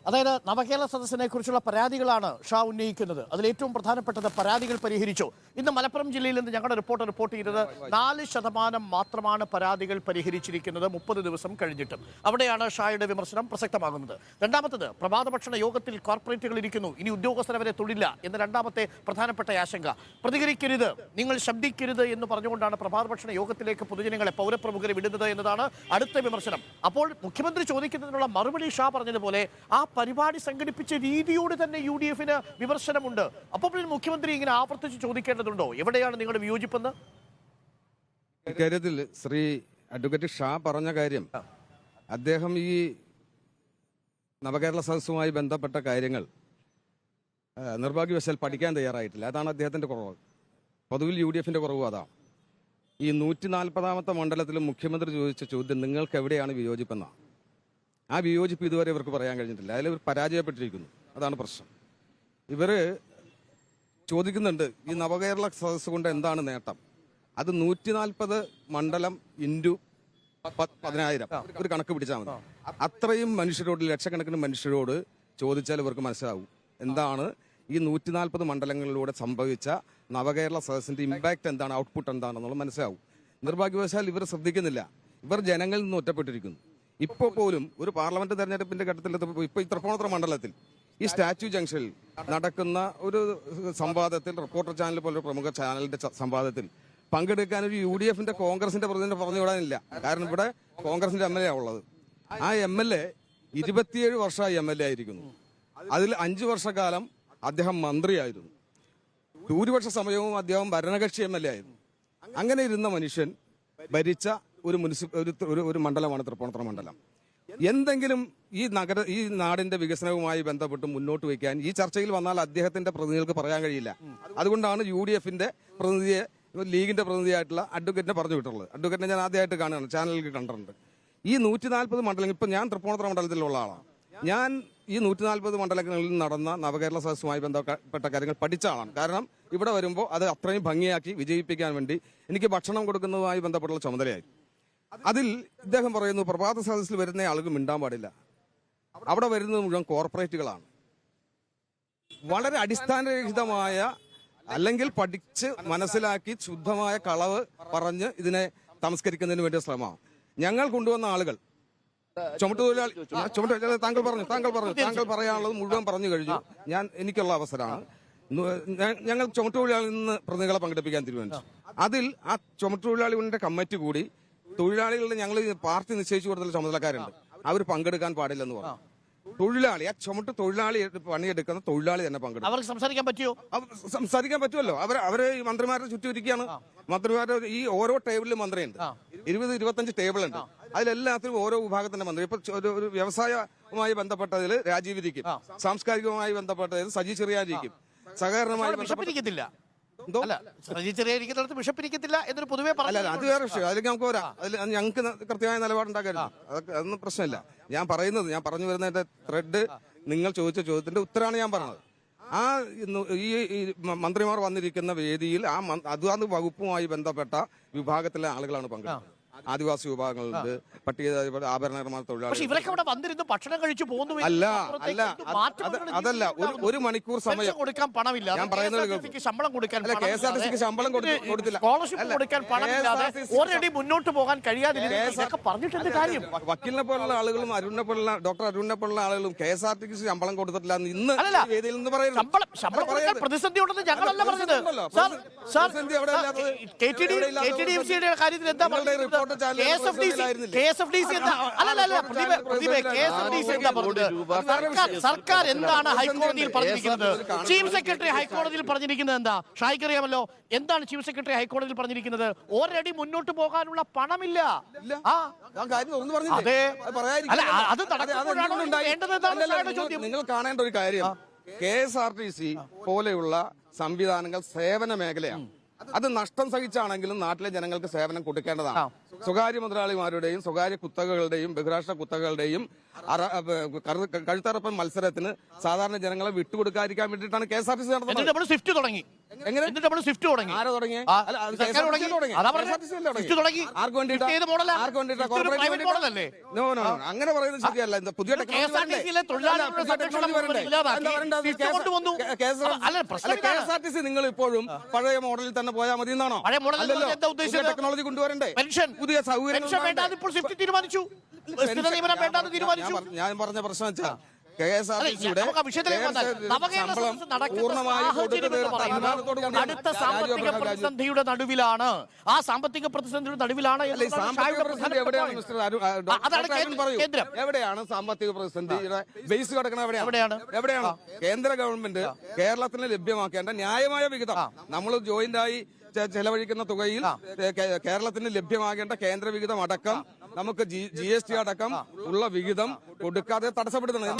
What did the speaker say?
അതായത് നവകേരള സദസ്സിനെ കുറിച്ചുള്ള പരാതികളാണ് ഷാ ഉന്നയിക്കുന്നത്. അതിൽ ഏറ്റവും പ്രധാനപ്പെട്ടത് പരാതികൾ പരിഹരിച്ചു. ഇന്ന് മലപ്പുറം ജില്ലയിൽ നിന്ന് ഞങ്ങളുടെ റിപ്പോർട്ട് ചെയ്തത് 4% മാത്രമാണ് പരാതികൾ പരിഹരിച്ചിരിക്കുന്നത് 30 ദിവസം കഴിഞ്ഞിട്ടും. അവിടെയാണ് ഷായുടെ വിമർശനം പ്രസക്തമാകുന്നത്. രണ്ടാമത്തത്, പ്രഭാത ഭക്ഷണ യോഗത്തിൽ കോർപ്പറേറ്റുകൾ ഇരിക്കുന്നു, ഇനി ഉദ്യോഗസ്ഥരവരെ തൊഴില്ല എന്ന രണ്ടാമത്തെ പ്രധാനപ്പെട്ട ആശങ്ക. പ്രതികരിക്കരുത്, നിങ്ങൾ ശബ്ദിക്കരുത് എന്ന് പറഞ്ഞുകൊണ്ടാണ് പ്രഭാത ഭക്ഷണ യോഗത്തിലേക്ക് പൊതുജനങ്ങളെ പൗരപ്രമുഖരെ വിടുന്നത് എന്നതാണ് അടുത്ത വിമർശനം. അപ്പോൾ മുഖ്യമന്ത്രി ചോദിക്കുന്നതിനുള്ള മറുപടി ഷാ പറഞ്ഞതുപോലെ ആ പരിപാടി സംഘടിപ്പിച്ച രീതിയോട് തന്നെ UDF-ന് വിമർശനമുണ്ട്. അപ്പോൾ മുഖ്യമന്ത്രി ഇങ്ങനെ ആവർത്തിച്ച് ചോദിക്കേണ്ടതുണ്ടോ, എവിടെയാണ് നിങ്ങളുടെ വിയോജിപ്പെന്ന്? ഇക്കാര്യത്തിൽ ശ്രീ അഡ്വക്കേറ്റ് ഷാ പറഞ്ഞ കാര്യം, അദ്ദേഹം ഈ നവകേരള സദസ്സുമായി ബന്ധപ്പെട്ട കാര്യങ്ങൾ നിർഭാഗ്യവശാൽ പഠിക്കാൻ തയ്യാറായിട്ടില്ല. അതാണ് അദ്ദേഹത്തിന്റെ കുറവ്. പൊതുവിൽ UDF-ന്റെ കുറവ് അതാണ്. ഈ 140ാമത്തെ മണ്ഡലത്തിൽ മുഖ്യമന്ത്രി ചോദിച്ച ചോദ്യം നിങ്ങൾക്ക് എവിടെയാണ് വിയോജിപ്പെന്നാണ്. ആ വിയോജിപ്പ് ഇതുവരെ ഇവർക്ക് പറയാൻ കഴിഞ്ഞിട്ടില്ല. അതിൽ ഇവർ പരാജയപ്പെട്ടിരിക്കുന്നു. അതാണ് പ്രശ്നം. ഇവർ ചോദിക്കുന്നുണ്ട് ഈ നവകേരള സദസ്സ് കൊണ്ട് എന്താണ് നേട്ടം. അത് 140 മണ്ഡലം ഇൻറ്റു 10,000 ഒരു കണക്ക് പിടിച്ചാൽ മതി. അത്രയും മനുഷ്യരോട്, ലക്ഷക്കണക്കിന് മനുഷ്യരോട് ചോദിച്ചാൽ ഇവർക്ക് മനസ്സിലാവും എന്താണ് ഈ 140 മണ്ഡലങ്ങളിലൂടെ സംഭവിച്ച നവകേരള സദസ്സിന്റെ ഇമ്പാക്ട് എന്താണ്, ഔട്ട്പുട്ട് എന്താണെന്നുള്ളത് മനസ്സിലാവും. നിർഭാഗ്യവശാൽ ഇവർ ശ്രദ്ധിക്കുന്നില്ല. ഇവർ ജനങ്ങളിൽ നിന്ന് ഒറ്റപ്പെട്ടിരിക്കുന്നു. ഇപ്പോൾ പോലും ഒരു പാർലമെന്റ് തെരഞ്ഞെടുപ്പിന്റെ ഘട്ടത്തിൽ ഇപ്പോൾ ഈ തൃപ്പൂണിത്തുറ മണ്ഡലത്തിൽ ഈ സ്റ്റാച്യു ജംഗ്ഷനിൽ നടക്കുന്ന ഒരു സംവാദത്തിൽ, റിപ്പോർട്ടർ ചാനൽ പോലെ പ്രമുഖ ചാനലിന്റെ സംവാദത്തിൽ പങ്കെടുക്കാൻ ഒരു UDF-ന്റെ കോൺഗ്രസിന്റെ പ്രതിനിധി പറഞ്ഞു വിടാനില്ല. കാരണം ഇവിടെ കോൺഗ്രസിന്റെ MLA ഉള്ളത്. ആ MLA 27 വർഷമായി MLA ആയിരിക്കുന്നു. അതിൽ 5 വർഷക്കാലം അദ്ദേഹം മന്ത്രിയായിരുന്നു. ഭൂരിപക്ഷ സമയവും അദ്ദേഹം ഭരണകക്ഷി MLA ആയിരുന്നു. അങ്ങനെ ഇരുന്ന മനുഷ്യൻ ഭരിച്ച ഒരു മണ്ഡലമാണ് തൃപ്പൂണിത്തുറ മണ്ഡലം. എന്തെങ്കിലും ഈ നാടിന്റെ വികസനവുമായി ബന്ധപ്പെട്ട് മുന്നോട്ട് വയ്ക്കാൻ ഈ ചർച്ചയിൽ വന്നാൽ അദ്ദേഹത്തിന്റെ പ്രതിനിധികൾക്ക് പറയാൻ കഴിയില്ല. അതുകൊണ്ടാണ് UDF-ന്റെ പ്രതിനിധിയെ ലീഗിന്റെ പ്രതിനിധിയായിട്ടുള്ള അഡ്വക്കേറ്റിനെ പറഞ്ഞു വിട്ടുള്ളത്. അഡ്വക്കേറ്റിനെ ഞാൻ ആദ്യമായിട്ട് കാണുകയാണ്, ചാനലിൽ കണ്ടിട്ടുണ്ട്. ഈ 140 മണ്ഡലം, ഇപ്പൊ ഞാൻ തൃപ്പൂണിത്തുറ മണ്ഡലത്തിലുള്ള ആളാണ്. ഞാൻ ഈ 140 മണ്ഡലങ്ങളിൽ നടന്ന നവകേരള സദസ്സുമായി ബന്ധപ്പെട്ട കാര്യങ്ങൾ പഠിച്ച ആളാണ്. കാരണം ഇവിടെ വരുമ്പോൾ അത് അത്രയും ഭംഗിയാക്കി വിജയിപ്പിക്കാൻ വേണ്ടി എനിക്ക് ഭക്ഷണം കൊടുക്കുന്നതുമായി ബന്ധപ്പെട്ടുള്ള ചുമതലയായി. അതിൽ ഇദ്ദേഹം പറയുന്നു പ്രഭാത സദസ്സിൽ വരുന്ന ആളുകൾ മിണ്ടാൻ പാടില്ല, അവിടെ വരുന്നത് മുഴുവൻ കോർപ്പറേറ്റുകളാണ്. വളരെ അടിസ്ഥാനരഹിതമായ, അല്ലെങ്കിൽ പഠിച്ച് മനസ്സിലാക്കി ശുദ്ധമായ കളവ് പറഞ്ഞ് ഇതിനെ തമസ്കരിക്കുന്നതിന് വേണ്ടിയ ശ്രമമാണ്. ഞങ്ങൾ കൊണ്ടുവന്ന ആളുകൾ ചുമട്ടുതൊഴിലാളി താങ്കൾ പറയാനുള്ളത് മുഴുവൻ പറഞ്ഞു കഴിഞ്ഞു. എനിക്കുള്ള അവസരമാണ്. ഞങ്ങൾ ചുമട്ടുതൊഴിലാളിയിൽ നിന്ന് പ്രതിനിധികളെ പങ്കെടുപ്പിക്കാൻ തീരുമാനിച്ചു. അതിൽ ആ ചുമട്ടുതൊഴിലാളികളുടെ കമ്മിറ്റി കൂടി തൊഴിലാളികളുടെ ഞങ്ങൾ പാർട്ടി നിശ്ചയിച്ചു കൊടുത്ത ചുമതലക്കാരുണ്ട്, അവർ പങ്കെടുക്കാൻ പാടില്ലെന്ന് പറഞ്ഞു. തൊഴിലാളി, ആ ചുമട്ട് തൊഴിലാളി പണിയെടുക്കുന്ന തൊഴിലാളി തന്നെ പങ്കെടുക്കും. അവർക്ക് സംസാരിക്കാൻ പറ്റുമോ? സംസാരിക്കാൻ പറ്റുമല്ലോ. അവര് ഈ മന്ത്രിമാരെ ചുറ്റിയിരിക്കുകയാണ്. മന്ത്രിമാരുടെ ഈ ഓരോ ടേബിളിലും മന്ത്രിയുണ്ട്. 20-25 ടേബിൾ ഉണ്ട്. അതിലെല്ലാത്തിലും ഓരോ വിഭാഗത്തിന്റെ മന്ത്രി. ഇപ്പൊ ഒരു വ്യവസായവുമായി ബന്ധപ്പെട്ടതിൽ രാജീവ് ഇരിക്കും, സാംസ്കാരികവുമായി ബന്ധപ്പെട്ടതിൽ സജി ചെറിയാനിരിക്കും, സഹകരണമായി ബന്ധപ്പെട്ടിരിക്കത്തില്ല. എന്നൊരു പൊതുവെ അല്ല, അത് വേറെ വിഷയം. അതിലേക്ക് നമുക്ക് വരാം. അതിൽ ഞങ്ങൾക്ക് കൃത്യമായ നിലപാടുണ്ടാക്കരുത്, അതൊന്നും പ്രശ്നമില്ല. ഞാൻ പറഞ്ഞു വരുന്നതിന്റെ ത്രെഡ്, നിങ്ങൾ ചോദിച്ച ചോദ്യത്തിന്റെ ഉത്തരമാണ് ഞാൻ പറഞ്ഞത്. ആ ഈ മന്ത്രിമാർ വന്നിരിക്കുന്ന വേദിയിൽ അതാത് വകുപ്പുമായി ബന്ധപ്പെട്ട വിഭാഗത്തിലെ ആളുകളാണ് പങ്കെടുക്കുന്നത്. ആദിവാസി വിഭാഗങ്ങളുണ്ട്, പട്ടികജാതി ആഭരണ നിർമ്മാണ തൊഴിലാളികൾ. ഭക്ഷണം കഴിച്ചു പോകുന്നു. അതല്ല, ഒരു മണിക്കൂർ സമയം കൊടുക്കാൻ പണമില്ല. ഞാൻ പറയുന്നത് ശമ്പളം കൊടുക്കാൻ KSRTC ശമ്പളം കൊടുത്തില്ല, കൊടുക്കാൻ പണമില്ലാതെ ഓൾറെഡി മുന്നോട്ട് പോകാൻ കഴിയാതില്ല പറഞ്ഞിട്ടുണ്ട് കാര്യം. വക്കീലിനെ പോലുള്ള ആളുകളും ഡോക്ടർ അരുണിനെ പോലുള്ള ആളുകളും KSRTC ശമ്പളം കൊടുത്തിട്ടില്ല ഇന്ന് വേദിയിൽ നിന്ന് പറയുന്നു. പ്രതിസന്ധി ഉണ്ടെന്ന് ഞങ്ങളല്ല പറഞ്ഞത്. കാര്യത്തിൽ എന്താ പറയുന്നത്? സർക്കാർ എന്താണ് ഹൈക്കോടതിയിൽ പറഞ്ഞിരിക്കുന്നത്? ചീഫ് സെക്രട്ടറി ഹൈക്കോടതിയിൽ പറഞ്ഞിരിക്കുന്നത് എന്താ? ഷായ്ക്കറിയാമല്ലോ. എന്താണ് ചീഫ് സെക്രട്ടറി ഹൈക്കോടതിയിൽ പറഞ്ഞിരിക്കുന്നത്? ഒരടി മുന്നോട്ട് പോകാനുള്ള പണമില്ല. നിങ്ങൾ കാണേണ്ട ഒരു കാര്യം, KSRTC പോലെയുള്ള സംവിധാനങ്ങൾ സേവന മേഖലയാണ്. അത് നഷ്ടം സഹിച്ചാണെങ്കിലും നാട്ടിലെ ജനങ്ങൾക്ക് സേവനം കൊടുക്കേണ്ടതാണ്. സ്വകാര്യ മുതലാളിമാരുടെയും സ്വകാര്യ കുത്തകകളുടെയും ബഹിരാഷ്ട്ര കുത്തകകളുടെയും കഴുത്തറപ്പൻ മത്സരത്തിന് സാധാരണ ജനങ്ങളെ വിട്ടുകൊടുക്കാതിരിക്കാൻ വേണ്ടിയിട്ടാണ് KSRTC നടത്തുന്നത്. സ്വിഫ്റ്റ് തുടങ്ങി. എങ്ങനെ? എന്നിട്ട് നമ്മൾ സ്വിഫ്റ്റ് തുടങ്ങി. ആരാ തുടങ്ങിയ? ആ, സർക്കാർ തുടങ്ങി. അതാ പറഞ്ഞത്. സ്വിഫ്റ്റ് തുടങ്ങി. ആർക്ക് വേണ്ടിയിട്ടാ? സ്വിഫ്റ്റ് ഏത് മോഡലാ? ആർക്ക് വേണ്ടിയിട്ടാ? സ്വിഫ്റ്റ് ഒരു കോർപ്പറേറ്റ് private model അല്ലേ? നോ അങ്ങനെ പറയുന്നത് ശരിയല്ല. എന്താ പുതിയ KSRTC-ലെ തൊഴിലാളികളുടെ സംരക്ഷണം മുഴുവൻ ഇല്ലാതാക്കി സ്വിഫ്റ്റ് കൊണ്ടുവന്നു. അല്ല, പ്രശ്നം ഇതാണ്. KSRTC നിങ്ങൾ ഇപ്പോഴും പഴയ മോഡലിൽ തന്നെ പോയാൽ മതി എന്നാണോ? പഴയ മോഡൽ എന്ന് പറഞ്ഞാൽ എന്താ ഉദ്ദേശിച്ചത്? ടെക്നോളജി കൊണ്ടുവരണ്ടേ? പെൻഷൻ പുതിയ സൗകര്യങ്ങൾ വേണ്ടാന്ന് ഇപ്പോൾ സ്വിഫ്റ്റ് തീരുമാനിച്ചു. സ്ഥിര നിയമനം വേണ്ടാന്ന് തീരുമാനിച്ചു. ഞാൻ പറഞ്ഞ പ്രശ്നം വെച്ചാൽ നമുക്ക് ആ വിഷയത്തിലേക്ക് വന്നാൽ നവകേരള സദസ്സ് നടക്കുന്ന സാഹചര്യം എന്ന് പറയുന്നത് അടുത്ത സാമ്പത്തിക പ്രതിസന്ധിയുടെ നടുവിലാണ്. ആ സാമ്പത്തിക പ്രതിസന്ധിയുടെ നടുവിലാണ് കേന്ദ്രം. എവിടെയാണ് സാമ്പത്തിക പ്രതിസന്ധിയുടെ ബേസ് കിടക്കുന്നത്? എവിടെയാണ്? കേന്ദ്ര ഗവൺമെന്റ് കേരളത്തിന് ലഭ്യമാക്കേണ്ട ന്യായമായ വിഹിതം നമ്മൾ ജോയിന്റായി ചെലവഴിക്കുന്ന തുകയിൽ കേരളത്തിന് ലഭ്യമാകേണ്ട കേന്ദ്ര വിഹിതം അടക്കം നമുക്ക് GST അടക്കം ഉള്ള വിഹിതം കൊടുക്കാതെ തടസ്സപ്പെടുത്തണം.